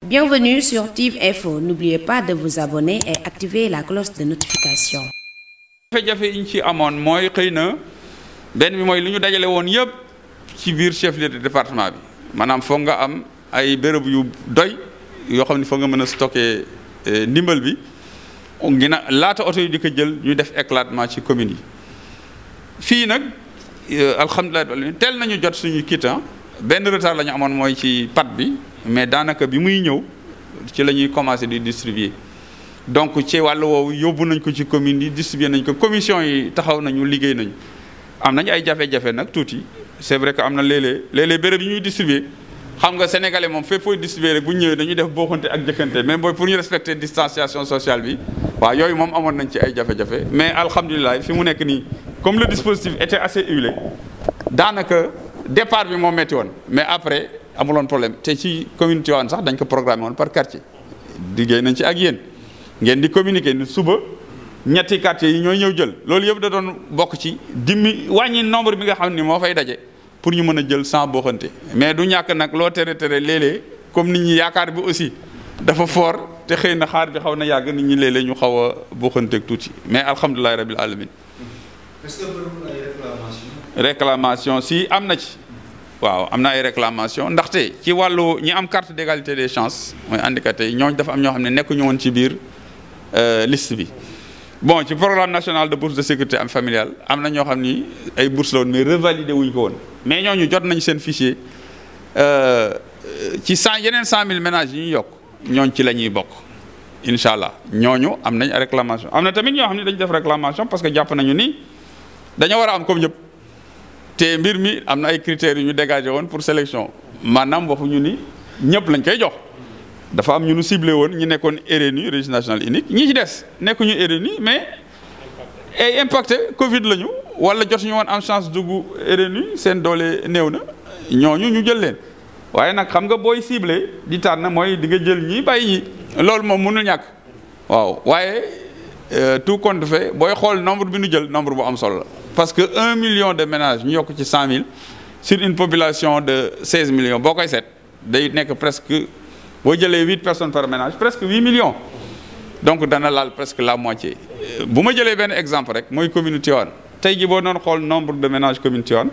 Bienvenue sur TIV Info. N'oubliez pas de vous abonner et activer la cloche de notification. jafe-jafe yi ñu ci amoon mooy xëy na benn bi mooy li ñu dajale woon yëpp ci biir chef-lieu de département bi maanaam foog nga am ay béréb yu doy yoo xam ne foog nga mën a stocké ndimbal bi gina laata oto yi di ko jël ñu def éclatement ci communes yi fii nag alhamdulilah teel nañu jot suñu kit benn retard la ñu amoon mooy ci pat bi mais daanaka bi muy ñëw ci la ñuy commencé di distribuer donc ci wàllu woowu yóbbu nañ ko ci commune yi distribuer nañ ko commission yi taxaw nañu liggéey nañu am nañ ay jafe-jafe nag tuuti c'est vrai que am na léeg-léeg béréb yi ñuy distribuer xam nga sénégalais moom fépp fooy distribuer rek bu ñu ñëwee dañuy def bokkante ak jëkkante mais booy pour ñu respecter distanciation sociale bi waaw yooyu moom amoon nañ ci ay jafe-jafe mais alhamdulilah fi mu nekk nii comme le dispositif était assez huilé daanaka départ bi moo metti woon mais après amuloon problème te ci commune Tivaouane sax dañ ko programmé woon par quartier liggéey nañ ci ak yéen ngeen di communiquer ni suba ñetti quartiers yi ñooy ñëw jël loolu yëpp da doon bokk ci wàññi nombre bi nga xam ni moo fay daje pour ñu mën a jël sans bokkante mais du ñàkk nag loo tere léeg-léeg comme nit ñi yaakaar bi aussi dafa fort te xëy na xaar bi xaw na yàgg nit ñi léeg-léeg ñu xaw a bokkanteeg tuuti mais alhamdulilah rabil alamin. Est-ce que bëriwul ay réclamation si am na ci waaw am na ay réclamation ndaxte ci wàllu ñi am carte d'égalité des chances mooy handicapé yi ñooñu dafa am ñoo xam ne nekkuñu woon ci biir liste bi. bon ci programme national de bourse de sécurité familiale am na ñoo xam ni ay bourse la woon mais revalidé wuñ ko woon mais ñooñu jot nañ seen fichier ci yeneen 100 000 ménages yi ñu yokk ñooñ ci la ñuy bokk incha allah ñooñu am nañ réclamation am na tamit ñoo xam ne dañu def réclamation parce que jàpp nañu ni dañoo war a am comme ñëpp te mbir mi am na ay critères yu ñu dégagé woon pour sélection maanaam waxuñu ni ñëpp lañ koy jox. dafa am ñu nu ciblé woon ñu nekkoon RNU registre national unique ñi ci des nekkuñu RNU mais ay impacté Covid lañu wala jotuñu woon am chance dugg RNU seen doole néew na ñooñu ñu jël leen waaye nag xam nga booy ciblé di tànn mooy di nga jël ñi bàyyi ñi loolu moom mënul ñàkk waaw waaye tout compte fait booy xool nombre bi nu jël nombre bu am solo la parce que 1 million de ménages ñu yokk ci 100 000 sur une population de 16 millions boo koy seet day nekk presque. boo jëlee 8 personnes par ménage presque 8 millions donc dana laal presque la moitié bu ma jëlee benn exemple rek mooy commune Tivaouane tey jii boo doon xool nombre de ménages commune Tivaouane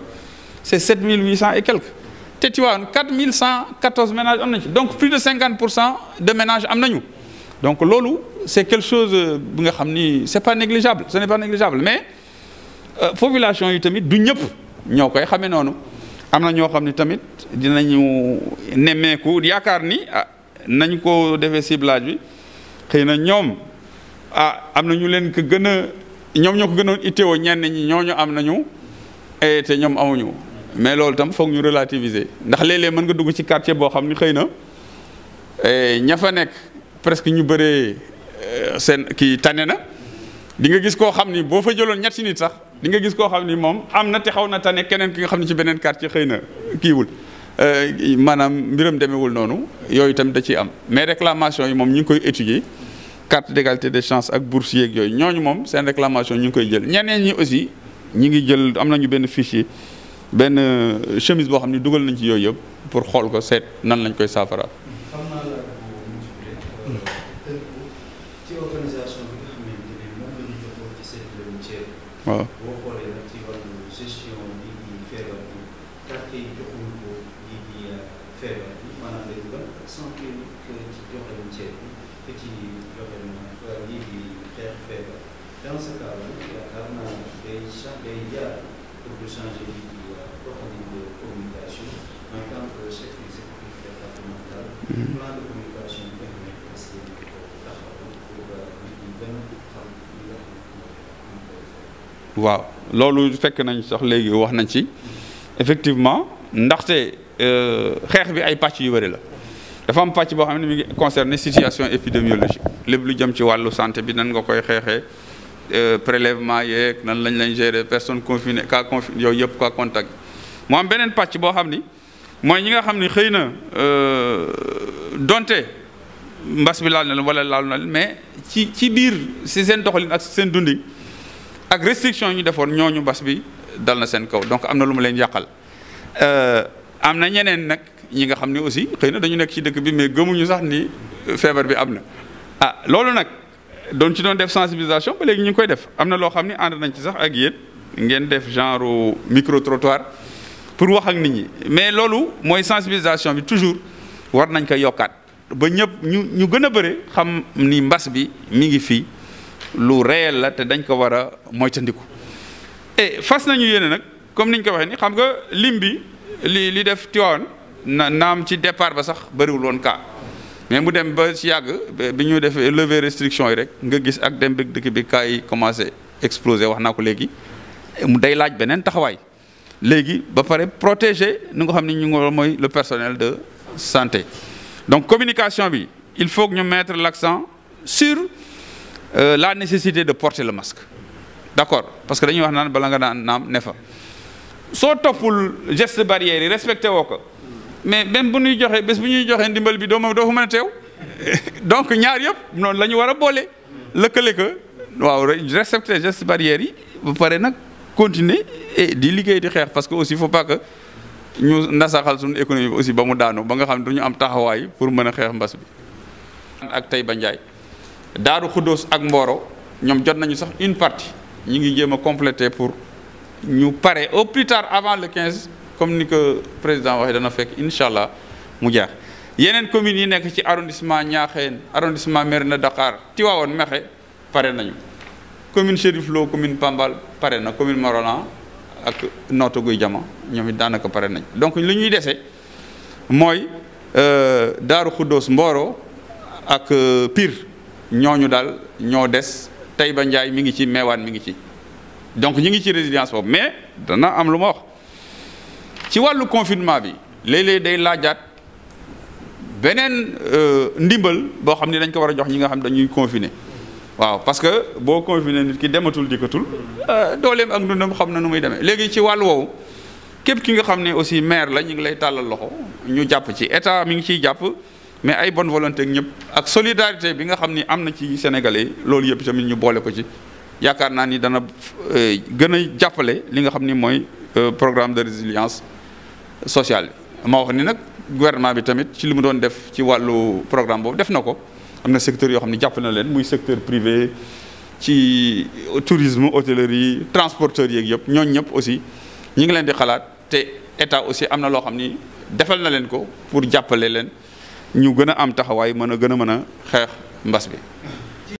c'est 7800 et quelques te Tivaouane 4114 ménages am nañ ci donc plus de 50% de ménages am nañu donc loolu c'est quelque chose bi nga xam ni c'est pas négligeable ce n'est pas négligeable mais population yi tamit du ñëpp ñoo koy xamee noonu am na ñoo xam ni tamit dinañu nemmeeku yaakaar ni nañ ko defee ciblage bi xëy na ñoom am na ñu leen ko gën a ñoom ñoo ko gënoon itteewoo ñenn ñi ñooñu am nañu te ñoom amuñu mais loolu tam foog ñu relativiser ndax léeg-léeg mën nga dugg ci quartier boo xam ni xëy na ña fa nekk presque ñu bëree seen kii tane na di nga gis koo xam ni boo fa jëloon ñetti nit sax di nga gis koo xam ni moom am na te xaw na tane keneen ki nga xam ne ci beneen quartier xëy na kiiwul maanaam mbiram demewul noonu yooyu tamit da ciy am mais réclamation yi moom ñu ngi koy étudier carte d'égalité des chances ak bourse yeeg yooyu ñooñu moom seen réclamation ñu ngi koy jël ñeneen ñi aussi ñi ngi jël am nañu benn fichier benn chemise boo xam ne dugal nañ ci yooyu yëpp pour xool ko seet nan lañ koy saafara. xam naa la ci organisation bi nga xamante ne moom la ñu defoon ci secteur ceeb. waaw boo xoolee nag ci wàllu gestion lii di feebar bi quartier yi joxuñu ko lii di feebar bi maanaam dañu doon accentué ci joxeelu ceeb bi te ci joxeelu lii di xeex feebar dans ce cas là yaakaar naa day jaar pour de changer lii di doxalin de communication en tant que chef exécutif départemental. plan de communication bi nga xam ne parce que taxaw pour nit ñi gën a xam li nga xam ne waaw loolu fekk nañ sax léegi wax nañ ci effectivement ndaxte xeex bi ay pàcc yu bëri la dafa am pàcc boo xam ne mi ngi concerné situation épidémiologique lépp lu jëm ci wàllu santé bi nan nga koy xeexee prélèvement yeeg nan lañ lañ gérer personne confinée cas confiné yooyu yëpp cas contact moo am beneen pàcc boo xam ni mooy ñi nga xam ni xëy na donte mbas bi laal na leen wala laal na leen mais ci biir si seen doxalin ak seen dundi ak restriction yi ñu defoon ñooñu mbas bi dal na seen kaw donc am na lu mu leen yàqal am na ñeneen nag ñi nga xam ne aussi xëy na dañu nekk ci dëkk bi mais gëmuñu sax ni feebar bi am na loolu nag doon ci doon def sensibilisation ba léegi ñu ngi koy def am na loo xam ne ànd nañ ci sax ak yéen ngeen def genre micro trottoir pour wax ak nit ñi mais loolu mooy sensibilisation bi toujours war nañ ko yokkaat ba ñëpp ñu gën a bëre xam ni mbas bi mi ngi fii lu réel la te dañ ko war a moytandiku et fas nañu yéene nag comme niñ ko waxee ni xam nga lim bi li def Tivaouane naam ci départ ba sax bëriwul woon cas mais mu dem ba ci yàgg bi ñu defee lever restriction yi rek nga gis ak dem bëgg dëkk bi cas yi commencé exploser wax naa ko léegi mu day laaj beneen taxawaay léegi ba pare protéger nu nga xam ne ñu ngi mooy le personnel de santé donc communication bi il faut que ñu mettre l'accent sur la nécessité de porter le masque d'accord parce que dañuy wax naan bala nga naan naam ne fa soo toppul geste barrière yi respecté woo ko mais même bu ñuy joxe bés bu ñuy joxe ndimbal bi doo fa mën a teew donc ñaar yëpp noonu la ñu war a boole lëkkale ko waaw respecté geste barrière yi ba pare nag continuer et di liggéey di xeex parce que aussi il faut pas que ñu nasaxal suñu économie bi aussi ba mu daanu ba nga xam ne du ñu am taxawaay pour mën a xeex mbas bi. ak Taïba Ndiaye Daaru Khoudoss ak Mboro ñoom jot nañu sax une partie ñu ngi jéem a compléter pour ñu pare au plus tard avant le 15 comme ni ko président waxee dana fekk incha allah mu jeex. yeneen communes yi nekk ci arrondissement Niakhène arrondissement Mérina Dakhar Tivaouane Mekhe pare nañu commune Chérif Lo commune Pambal pare na commune Morolan ak Notto Gouye Diama ñoom it daanaka pare nañ donc li ñuy dese mooy Daaru Khoudoss Mboro ak Pire ñooñu daal ñoo des Taïba Ndiaye mi ngi ci Meewaan mi ngi ci donc ñu ngi ci résilience boobu mais dana am lu ma wax ci wàllu confinement bi léeg-léeg day laajaat beneen ndimbal boo xam ne dañ ko war a jox ñi nga xam dañuy confiner waaw parce que boo confiné nit ki dematul dikkatul dooleem ak dundam xam na nu muy demee léegi ci wàllu woowu képp ki nga xam ne aussi maire la ñu ngi lay tàllal loxo ñu jàpp ci état mi ngi ciy jàpp mais ay bonne volonté ak ñëpp ak solidarité bi nga xam ni am na ci Sénégalais yi loolu yëpp tamit ñu boole ko ci yaakaar naa ni dana gën a jàppale li nga xam ni mooy programme de résilience sociale bi ma wax ni nag gouvernement bi tamit ci li mu doon def ci wàllu programme boobu def na ko am na secteur yoo xam ne jàpp na leen muy secteur privé ci tourisme hôtellerie transporteurs yeeg yëpp ñooñu ñëpp aussi ñi ngi leen di xalaat te état aussi am na loo xam ni defal na leen ko pour jàppale leen ñu gën a am taxawaay mën a xeex mbas bi